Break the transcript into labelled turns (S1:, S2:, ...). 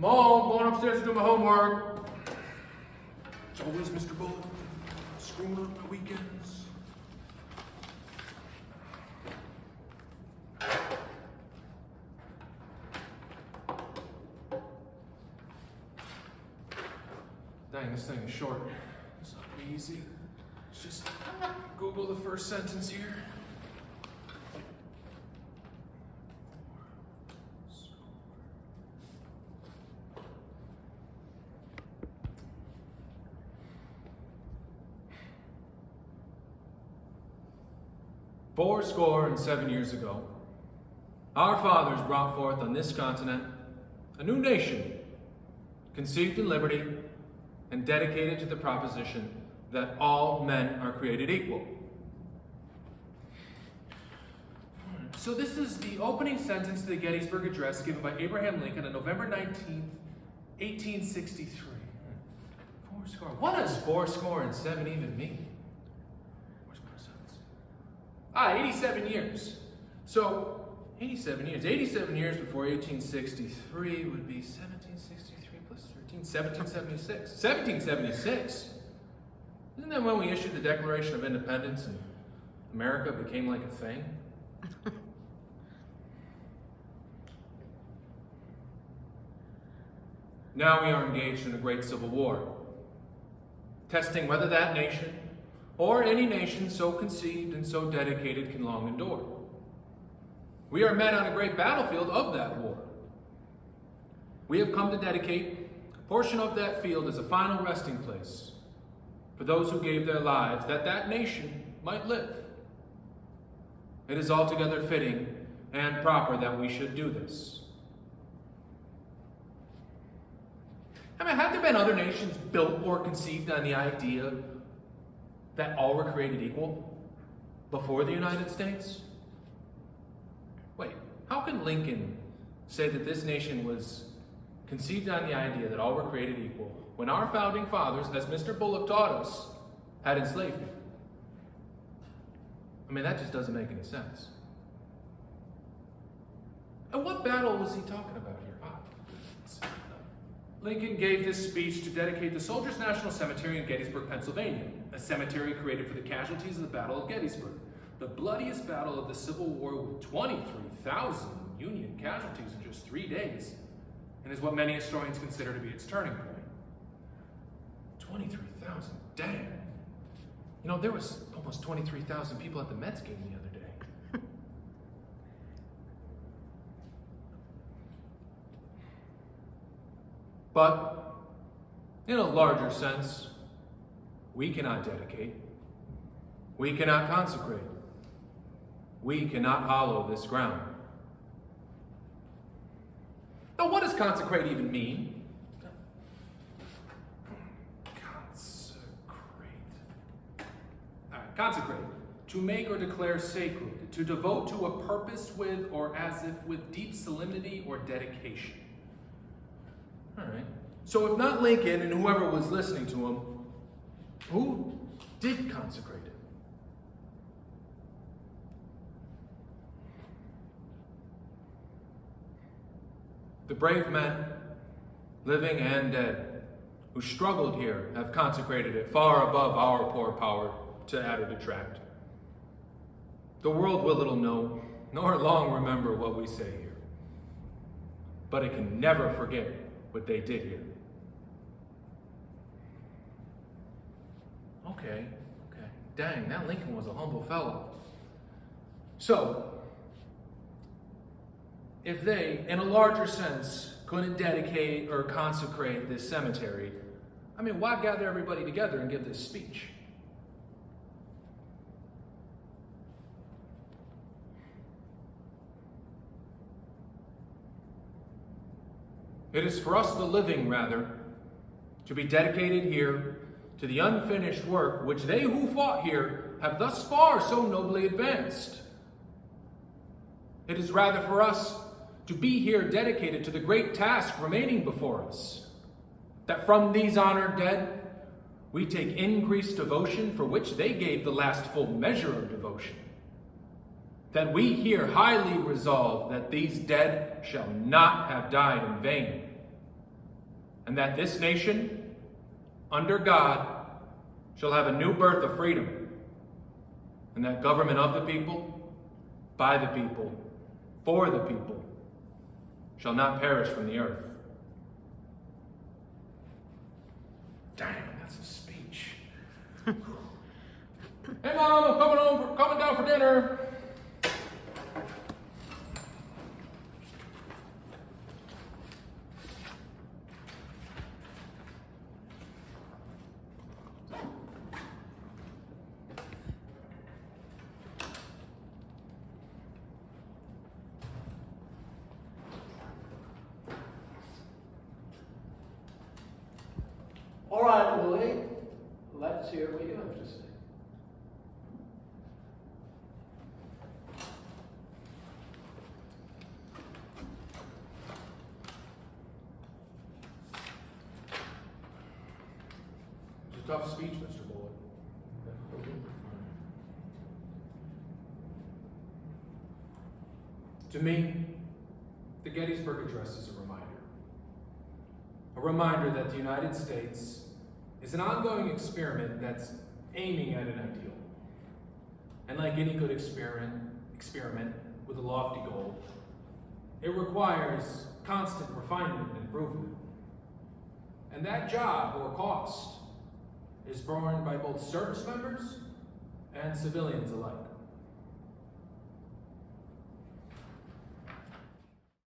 S1: Mom, I'm going upstairs to do my homework. It's always Mr. Bullet, screwing up my weekends. Dang, this thing is short. It's not gonna be easy. Let's just Google the first sentence here. Fourscore and 7 years ago, our fathers brought forth on this continent a new nation, conceived in liberty and dedicated to the proposition that all men are created equal. So this is the opening sentence to the Gettysburg Address given by Abraham Lincoln on November 19th, 1863. Fourscore. What does fourscore and 7 even mean? 87 years. So, 87 years. 87 years before 1863 would be 1763 plus 13, 1776. 1776? Isn't that when we issued the Declaration of Independence and America became like a thing? Now we are engaged in a great civil war, testing whether that nation or any nation so conceived and so dedicated can long endure. We are men on a great battlefield of that war. We have come to dedicate a portion of that field as a final resting place for those who gave their lives that that nation might live. It is altogether fitting and proper that we should do this. I mean, have there been other nations built or conceived on the idea that all were created equal before the United States? Wait, how can Lincoln say that this nation was conceived on the idea that all were created equal when our founding fathers, as Mr. Bullock taught us, had enslavement? I mean, that just doesn't make any sense. And what battle was he talking about here? Lincoln gave this speech to dedicate the Soldiers' National Cemetery in Gettysburg, Pennsylvania, a cemetery created for the casualties of the Battle of Gettysburg, the bloodiest battle of the Civil War with 23,000 Union casualties in just 3 days, and is what many historians consider to be its turning point. 23,000, dang. You know, there was almost 23,000 people at the Mets game the other day. But, in a larger sense, we cannot dedicate, we cannot consecrate, we cannot hallow this ground. Now, what does consecrate even mean? Consecrate, to make or declare sacred, to devote to a purpose with or as if with deep solemnity or dedication. All right. So if not Lincoln and whoever was listening to him, who did consecrate it? The brave men, living and dead, who struggled here have consecrated it far above our poor power to add or detract. The world will little know, nor long remember what we say here. But it can never forget what they did here. Okay. Dang, that Lincoln was a humble fellow. So, if they, in a larger sense, couldn't dedicate or consecrate this cemetery, I mean, why gather everybody together and give this speech? It is for us, the living, rather, to be dedicated here to the unfinished work which they who fought here have thus far so nobly advanced. It is rather for us to be here dedicated to the great task remaining before us, that from these honored dead we take increased devotion for which they gave the last full measure of devotion, that we here highly resolve that these dead shall not have died in vain, and that this nation, under God, shall have a new birth of freedom, and that government of the people, by the people, for the people, shall not perish from the earth. Damn, that's a speech. Hey Mom, I'm coming down for dinner.
S2: All right, Louis, let's hear what you have to say.
S1: It's a tough speech, Mr. Bullock. To me, the Gettysburg Address is a reminder. A reminder that the United States is an ongoing experiment that's aiming at an ideal. And like any good experiment with a lofty goal, it requires constant refinement and improvement. And that job or cost is borne by both service members and civilians alike.